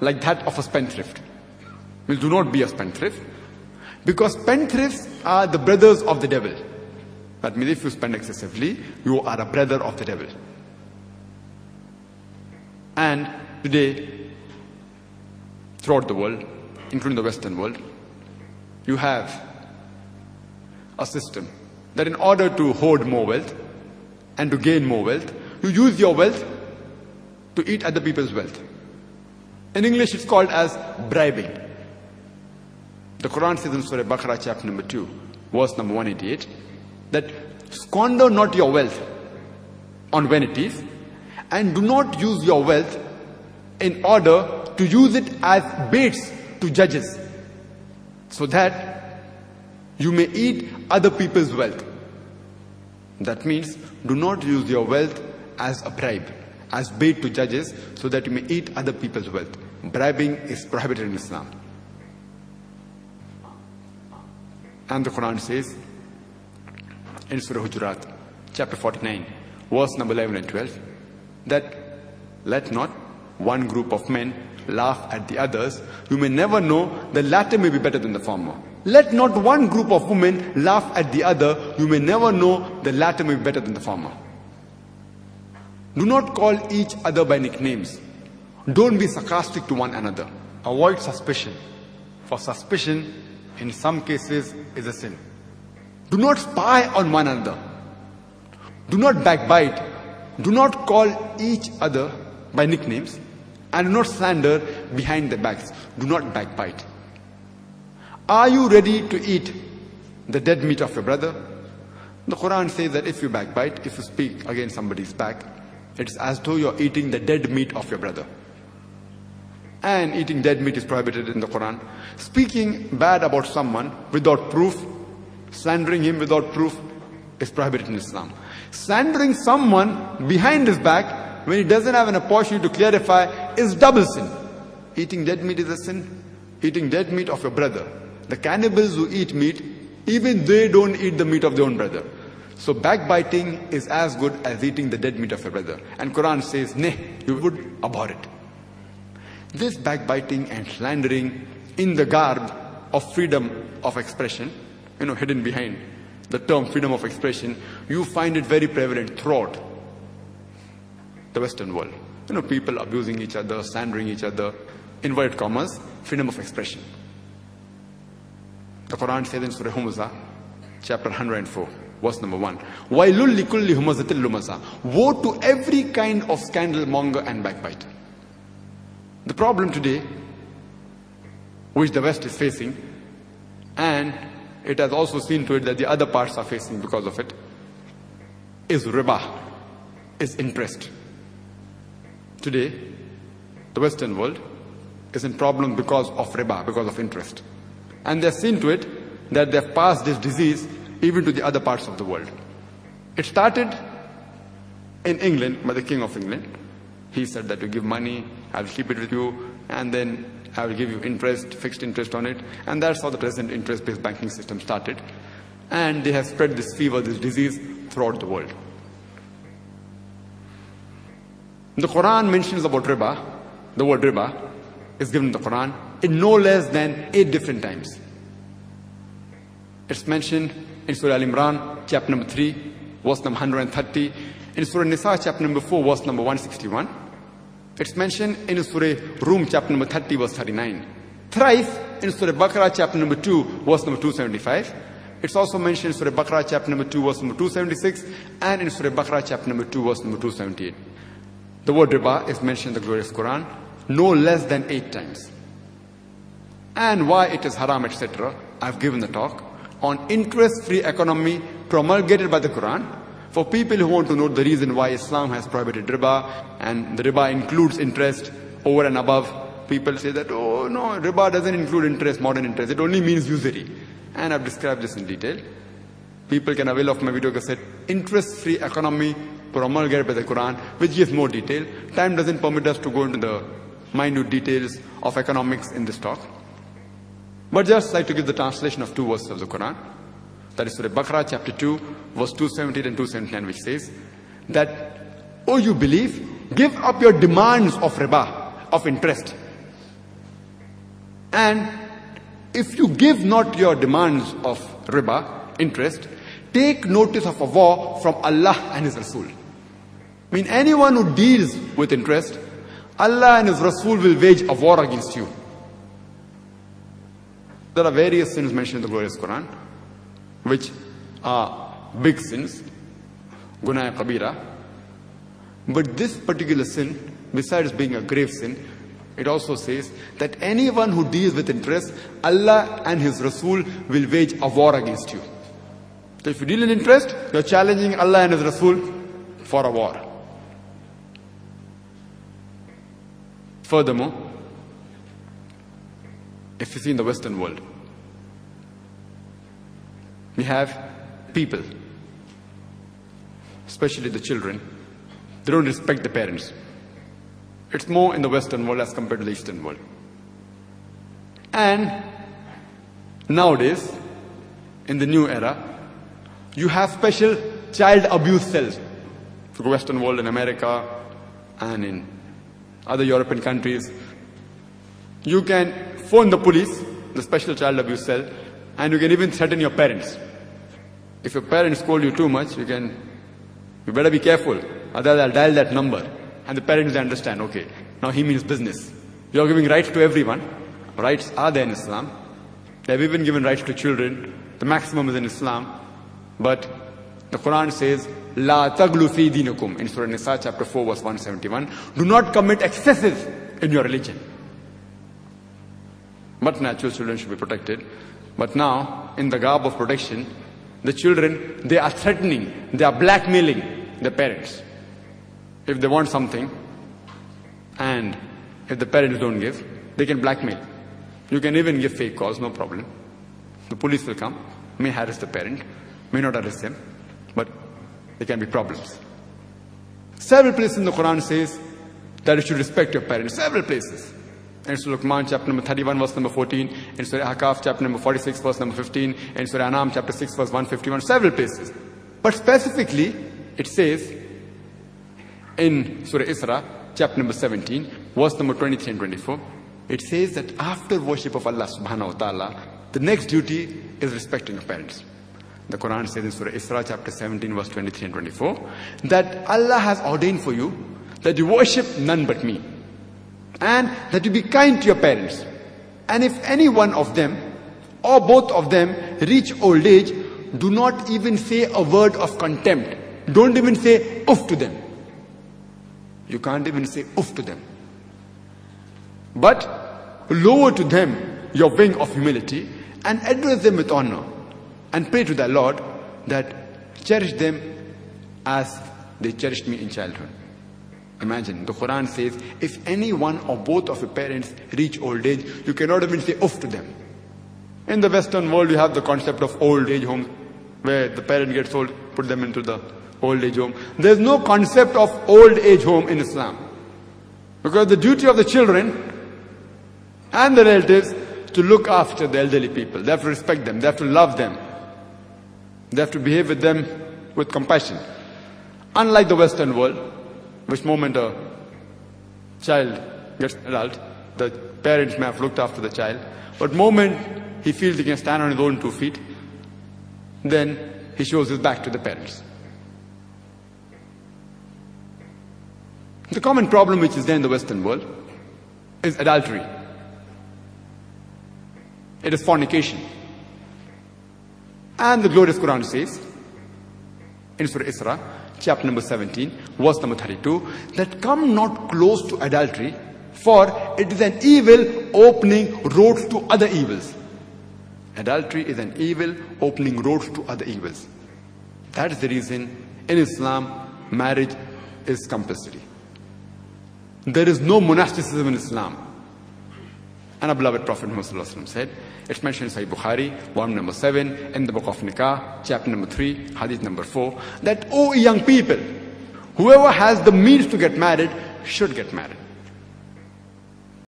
like that of a spendthrift. Well, do not be a spendthrift, because spendthrifts are the brothers of the devil. That means if you spend excessively, you are a brother of the devil. And today, throughout the world, including the Western world, you have a system that in order to hoard more wealth and to gain more wealth, you use your wealth to eat other people's wealth. In English, it's called as bribing. The Quran says in Surah Baqarah, chapter number 2, verse number 188, that squander not your wealth on vanities, and do not use your wealth in order to use it as baits to judges, so that you may eat other people's wealth. That means, do not use your wealth as a bribe, as bait to judges, so that you may eat other people's wealth. Bribing is prohibited in Islam. And the Quran says in Surah Hujurat, chapter 49, verse number 11 and 12, that let not one group of men laugh at the others. You may never know, the latter may be better than the former. Let not one group of women laugh at the other. You may never know, the latter may be better than the former. Do not call each other by nicknames. Don't be sarcastic to one another. Avoid suspicion, for suspicion in some cases is a sin. Do not spy on one another. Do not backbite. Do not call each other by nicknames, and do not slander behind their backs. Do not backbite. Are you ready to eat the dead meat of your brother? The Quran says that if you backbite, if you speak against somebody's back, it's as though you're eating the dead meat of your brother. And eating dead meat is prohibited in the Quran. Speaking bad about someone without proof, slandering him without proof, is prohibited in Islam. Slandering someone behind his back when he doesn't have an opportunity to clarify is double sin. Eating dead meat is a sin. Eating dead meat of your brother. The cannibals who eat meat, even they don't eat the meat of their own brother. So backbiting is as good as eating the dead meat of your brother. And Quran says, nay, you would abhor it. This backbiting and slandering in the garb of freedom of expression, hidden behind the term freedom of expression, you find it very prevalent throughout the Western world. People abusing each other, slandering each other, inverted commas, freedom of expression. The Quran says in Surah Humazah, chapter 104, verse number 1, وَيْلُلْ لِكُلِّ هُمَزَةٍ لُمَزَةٍ. Woe to every kind of scandal monger and backbiter. The problem today, which the West is facing, and it has also seen to it that the other parts are facing because of it, is riba, is interest. Today, the Western world is in problem because of riba, because of interest. And they've seen to it that they've passed this disease even to the other parts of the world. It started in England by the King of England. He said that you give money, I'll keep it with you, and then I will give you interest, fixed interest on it. And that's how the present interest-based banking system started. And they have spread this fever, this disease throughout the world. The Quran mentions about riba. The word riba is given in the Quran in no less than 8 different times. It's mentioned in Surah Al-Imran, chapter number 3, verse number 130. In Surah Nisa, chapter number 4, verse number 161. It's mentioned in Surah Rum, chapter number 30, verse 39. Thrice in Surah Baqarah, chapter number 2, verse number 275. It's also mentioned in Surah Baqarah, chapter number 2, verse number 276. And in Surah Baqarah, chapter number 2, verse number 278. The word riba is mentioned in the glorious Quran no less than 8 times. And why it is haram, etc. I've given the talk on interest-free economy promulgated by the Quran. For people who want to know the reason why Islam has prohibited riba, and the riba includes interest over and above, people say that, oh no, riba doesn't include interest, modern interest, it only means usury. And I've described this in detail. People can avail of my video cassette, Interest-Free Economy Promulgated by the Quran, which gives more detail. Time doesn't permit us to go into the minute details of economics in this talk. But just like to give the translation of 2 verses of the Quran. That is Surah Baqarah chapter 2, verse 278 and 279, which says that, oh, you believe, give up your demands of riba, of interest, And if you give not your demands of riba, interest, take notice of a war from Allah and His Rasul. I mean, anyone who deals with interest, Allah and His Rasul will wage a war against you. There are various sins mentioned in the glorious Quran, which are big sins, Gunaya Kabira. But this particular sin, besides being a grave sin, it also says that anyone who deals with interest, Allah and His Rasul will wage a war against you. So if you deal in interest, you are challenging Allah and His Rasul for a war. Furthermore, if you see in the Western world, we have people, especially the children, they don't respect the parents. It's more in the Western world as compared to the Eastern world. And nowadays, in the new era, you have special child abuse cells. For the Western world, in America and in other European countries, you can phone the police, the special child abuse cell, and you can even threaten your parents. If your parents scold you too much, you better be careful, otherwise I'll dial that number. And the parents understand, okay, now he means business. You're giving rights to everyone. Rights are there in Islam. They have even given rights to children. The maximum is in Islam. But the Quran says, La taglu fi dinakum, in Surah Nisa chapter 4 verse 171. Do not commit excesses in your religion. But natural children should be protected. But now, in the garb of protection, the children, they are threatening, they are blackmailing their parents. If they want something, and if the parents don't give, they can blackmail. You can even give fake calls, no problem. The police will come, may harass the parent, may not arrest them, but there can be problems. Several places in the Quran says that you should respect your parents. Several places. In Surah Luqman chapter number 31 verse number 14, in Surah Ahqaf chapter number 46 verse number 15, in Surah Anam chapter 6 verse 151, several places. But specifically, it says in Surah Isra chapter number 17 verse number 23 and 24, it says that after worship of Allah subhanahu wa ta'ala, the next duty is respecting your parents. The Quran says in Surah Isra chapter 17 verse 23 and 24 that Allah has ordained for you that you worship none but me, and that you be kind to your parents. And if any one of them or both of them reach old age, do not even say a word of contempt. Don't even say oof to them. You can't even say oof to them. But lower to them your wing of humility and address them with honor, and pray to the Lord that cherish them as they cherished me in childhood. Imagine, the Quran says, if any one or both of your parents reach old age, you cannot even say oof to them. In the Western world, you have the concept of old age home, where the parent gets old, put them into the old age home. There's no concept of old age home in Islam. Because the duty of the children and the relatives is to look after the elderly people. They have to respect them. They have to love them. They have to behave with them with compassion. Unlike the Western world, which moment a child gets adult, the parents may have looked after the child, but moment he feels he can stand on his own 2 feet, then he shows his back to the parents. The common problem which is there in the Western world is adultery. It is fornication. And the glorious Quran says in Surah Isra chapter number 17 verse number 32 that come not close to adultery, for it is an evil opening roads to other evils. Adultery is an evil opening roads to other evils. That is the reason in Islam marriage is compulsory. There is no monasticism in Islam. And our beloved Prophet Muhammad said, it's mentioned in Sahih Bukhari, volume number 7, in the book of Nikah, chapter number 3, hadith number 4, that, O young people, whoever has the means to get married should get married.